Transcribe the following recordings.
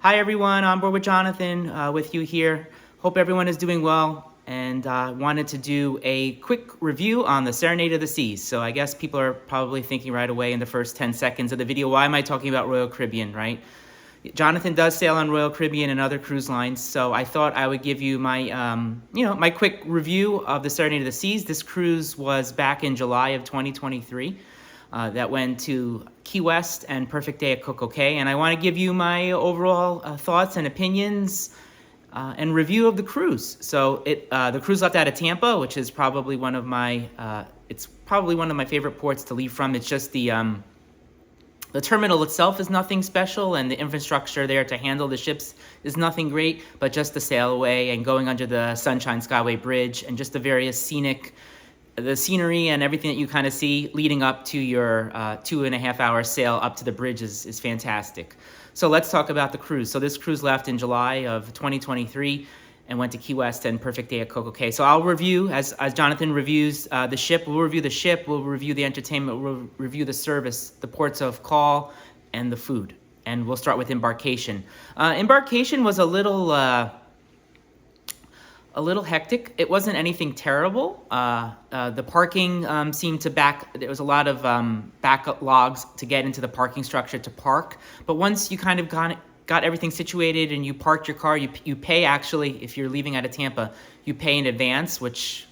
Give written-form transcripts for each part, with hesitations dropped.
Hi everyone, on board with Jonathan with you here. Hope everyone is doing well, and wanted to do a quick review on the Serenade of the Seas. So I guess people are probably thinking right away in the first 10 seconds of the video, why am I talking about Royal Caribbean, right? Jonathan does sail on Royal Caribbean and other cruise lines, so I thought I would give you my, my quick review of the Serenade of the Seas. This cruise was back in July of 2023. That went to Key West and Perfect Day at Coco Cay, and I want to give you my overall thoughts and opinions and review of the cruise. So the cruise left out of Tampa, which is probably one of my favorite ports to leave from. It's just the terminal itself is nothing special, and the infrastructure there to handle the ships is nothing great, but just the sail away and going under the Sunshine Skyway Bridge and just the various the scenery and everything that you kind of see leading up to your 2.5-hour sail up to the bridge is fantastic. So let's talk about the cruise. So this cruise left in July of 2023 and went to Key West and Perfect Day at Coco Cay. So I'll review, as Jonathan reviews the ship, we'll review the ship, we'll review the entertainment, we'll review the service, the ports of call, and the food. And we'll start with embarkation. Embarkation was a little hectic. It wasn't anything terrible. The parking seemed to there was a lot of backlogs to get into the parking structure to park. But once you kind of got everything situated and you parked your car, you pay actually, if you're leaving out of Tampa, you pay in advance, which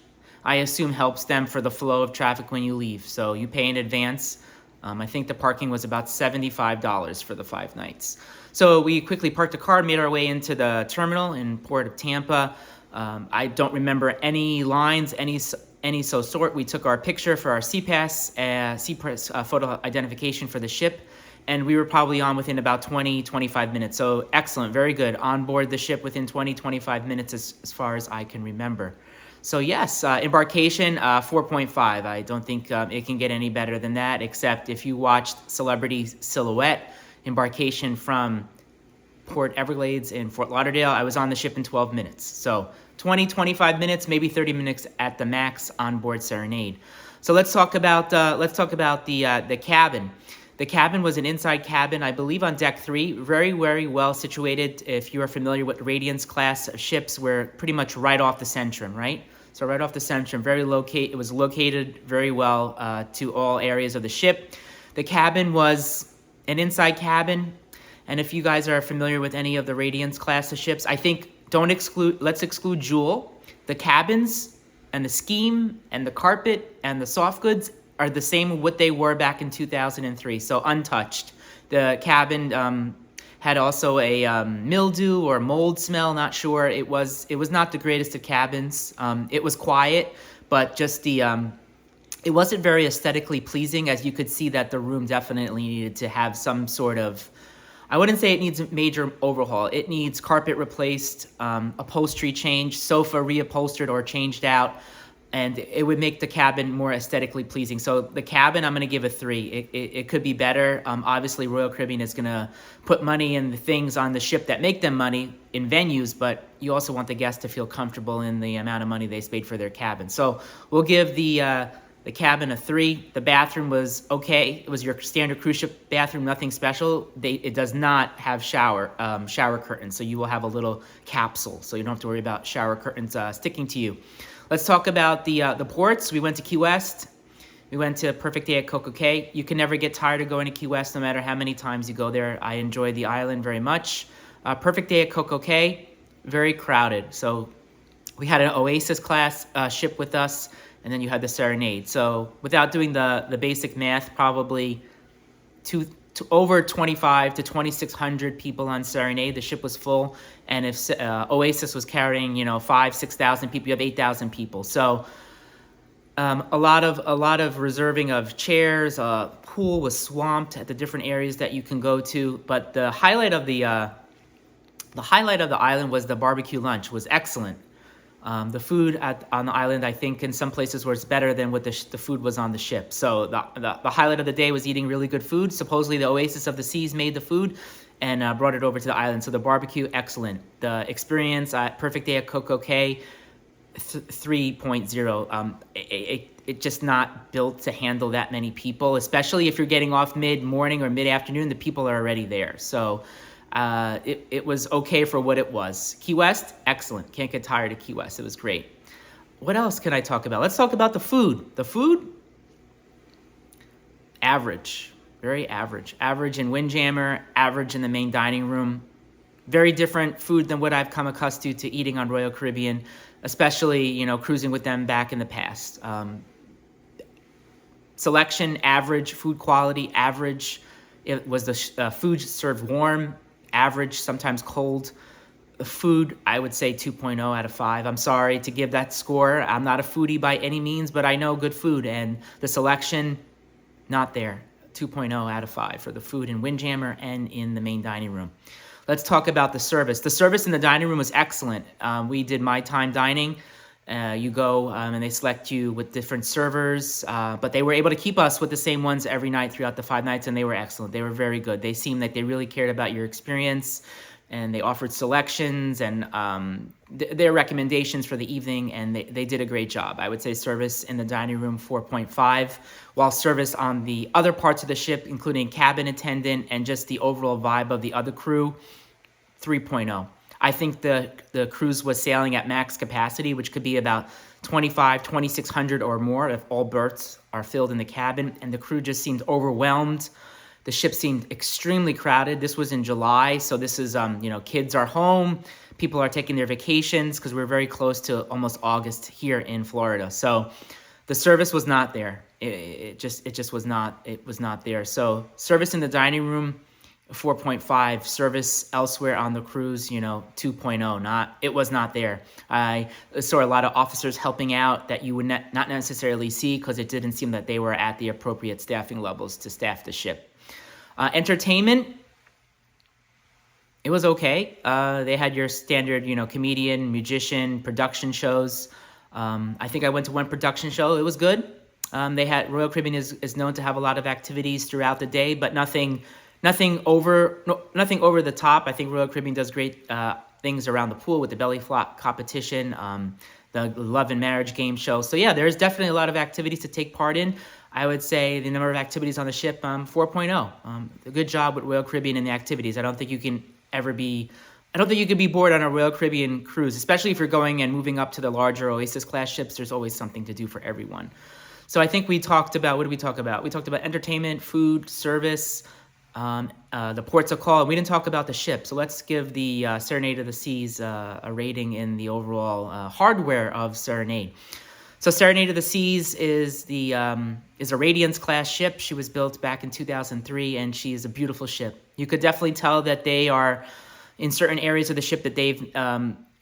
I assume helps them for the flow of traffic when you leave. So you pay in advance. I think the parking was about $75 for the 5 nights. So we quickly parked the car, made our way into the terminal in Port of Tampa. I don't remember any lines, any sort. We took our picture for our CPAS photo identification for the ship, and we were probably on within about 20-25 minutes. So excellent, very good. On board the ship within 20-25 minutes as far as I can remember. So yes, embarkation, 4.5. I don't think it can get any better than that, except if you watched Celebrity Silhouette, embarkation from Port Everglades in Fort Lauderdale, I was on the ship in 12 minutes. So 20-25 minutes, maybe 30 minutes at the max on board Serenade. So let's talk about the cabin. The cabin was an inside cabin, I believe, on deck 3. Very, very well situated. If you are familiar with Radiance class ships, we're pretty much right off the Centrum, right? So right off the Centrum, it was located very well to all areas of the ship. The cabin was an inside cabin. And if you guys are familiar with any of the Radiance class of ships, I think let's exclude Jewel. The cabins and the scheme and the carpet and the soft goods are the same what they were back in 2003, so untouched. The cabin had also a mildew or mold smell, not sure. It was not the greatest of cabins. It was quiet, but just it wasn't very aesthetically pleasing, as you could see that the room definitely needed to have some sort of, I wouldn't say it needs a major overhaul. It needs carpet replaced, upholstery changed, sofa reupholstered or changed out, and it would make the cabin more aesthetically pleasing. So the cabin, I'm going to give a 3. It could be better. Obviously, Royal Caribbean is going to put money in the things on the ship that make them money in venues, but you also want the guests to feel comfortable in the amount of money they paid for their cabin. So we'll give the cabin a 3. The bathroom was okay. It was your standard cruise ship bathroom, nothing special. It does not have shower curtains, so you will have a little capsule, so you don't have to worry about shower curtains sticking to you. Let's talk about the ports. We went to Key West. We went to Perfect Day at Coco Cay. You can never get tired of going to Key West, no matter how many times you go there. I enjoy the island very much. Perfect Day at Coco Cay, very crowded. So we had an Oasis class ship with us, and then you had the Serenade. So without doing the basic math, probably over 2,500 to 2,600 people on Serenade. The ship was full, and if Oasis was carrying 5,000-6,000 people, you have 8,000 people. So a lot of reserving of chairs. Pool was swamped at the different areas that you can go to. But the highlight of the island was the barbecue lunch. Was excellent. The food on the island, I think in some places was better than what the food was on the ship. So the highlight of the day was eating really good food. Supposedly the Oasis of the Seas made the food and brought it over to the island. So the barbecue, excellent. The experience at Perfect Day at Coco Cay, 3.0. It just not built to handle that many people, especially if you're getting off mid-morning or mid-afternoon. The people are already there. So It was okay for what it was. Key West, excellent. Can't get tired of Key West. It was great. What else can I talk about? Let's talk about the food. The food, average, very average. Average in Windjammer, average in the main dining room. Very different food than what I've come accustomed to eating on Royal Caribbean, especially, cruising with them back in the past. Selection, average. Food quality, average. It was the food served warm, average, sometimes cold. The food, I would say 2.0 out of 5. I'm sorry to give that score. I'm not a foodie by any means, but I know good food. And the selection, not there. 2.0 out of 5 for the food in Windjammer and in the main dining room. Let's talk about the service. The service in the dining room was excellent. We did my time dining. You go and they select you with different servers, but they were able to keep us with the same ones every night throughout the 5 nights, and they were excellent. They were very good. They seemed like they really cared about your experience, and they offered selections and their recommendations for the evening, and they did a great job. I would say service in the dining room, 4.5, while service on the other parts of the ship, including cabin attendant and just the overall vibe of the other crew, 3.0. I think the cruise was sailing at max capacity, which could be about 2,600 or more if all berths are filled in the cabin, and the crew just seemed overwhelmed. The ship seemed extremely crowded. This was in July, so this is, kids are home, people are taking their vacations because we're very close to almost August here in Florida. So the service was not there. It just was not. It was not there. So service in the dining room, 4.5. Service elsewhere on the cruise, 2.0. It was not there. I saw a lot of officers helping out that you would not necessarily see because it didn't seem that they were at the appropriate staffing levels to staff the ship. Entertainment, it was okay. They had your standard, comedian, musician, production shows. I think I went to one production show. It was good. Royal Caribbean is known to have a lot of activities throughout the day, but nothing over the top. I think Royal Caribbean does great things around the pool with the belly flop competition, the love and marriage game show. So yeah, there's definitely a lot of activities to take part in. I would say the number of activities on the ship, 4.0. A good job with Royal Caribbean and the activities. I don't think you can be bored on a Royal Caribbean cruise, especially if you're going and moving up to the larger Oasis class ships. There's always something to do for everyone. So I think we talked about, what did we talk about? We talked about entertainment, food, service, the ports of call. We didn't talk about the ship. So let's give the Serenade of the Seas a rating in the overall hardware of Serenade. So Serenade of the Seas is a Radiance class ship. She was built back in 2003, and she is a beautiful ship. You could definitely tell that they are in certain areas of the ship that they've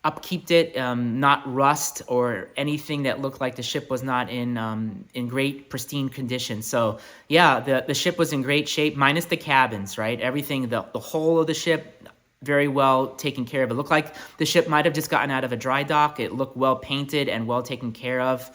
upkeeped it, not rust or anything that looked like the ship was not in great pristine condition. So yeah, the ship was in great shape, minus the cabins, right? Everything, the whole of the ship, very well taken care of. It looked like the ship might have just gotten out of a dry dock. It looked well painted and well taken care of,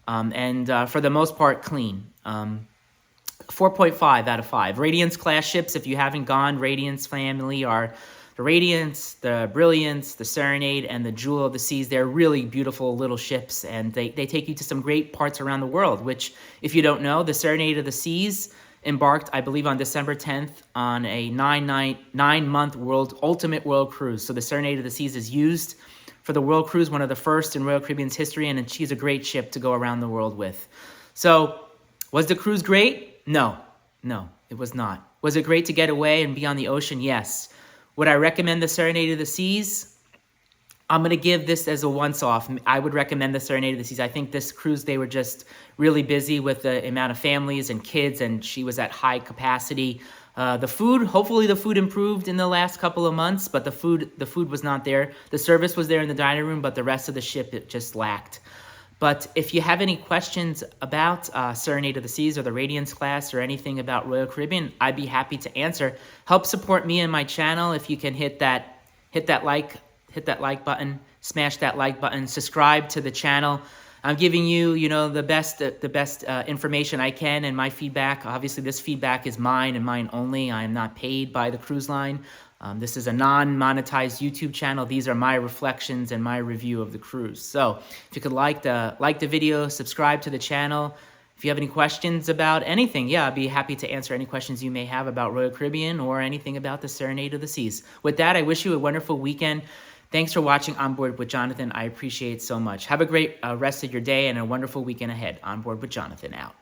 and for the most part, clean. 4.5 out of 5. Radiance class ships, if you haven't gone, Radiance family are the Radiance, the Brilliance, the Serenade, and the Jewel of the Seas. They're really beautiful little ships, and they take you to some great parts around the world, which, if you don't know, the Serenade of the Seas embarked, I believe, on December 10th on a 9-month ultimate world cruise. So the Serenade of the Seas is used for the world cruise, one of the first in Royal Caribbean's history, and she's a great ship to go around the world with. So was the cruise great? No, it was not. Was it great to get away and be on the ocean? Yes. Would I recommend the Serenade of the Seas? I'm going to give this as a once-off. I would recommend the Serenade of the Seas. I think this cruise, they were just really busy with the amount of families and kids, and she was at high capacity. The food, hopefully the food improved in the last couple of months, but the food was not there. The service was there in the dining room, but the rest of the ship, it just lacked. But if you have any questions about Serenade of the Seas or the Radiance class or anything about Royal Caribbean, I'd be happy to answer. Help support me and my channel if you can hit that like button, smash that like button, subscribe to the channel. I'm giving you, the best information I can, and my feedback. Obviously, this feedback is mine and mine only. I am not paid by the cruise line. This is a non-monetized YouTube channel. These are my reflections and my review of the cruise. So if you could like the video, subscribe to the channel. If you have any questions about anything, yeah, I'd be happy to answer any questions you may have about Royal Caribbean or anything about the Serenade of the Seas. With that, I wish you a wonderful weekend. Thanks for watching On Board with Jonathan. I appreciate it so much. Have a great rest of your day and a wonderful weekend ahead. On Board with Jonathan out.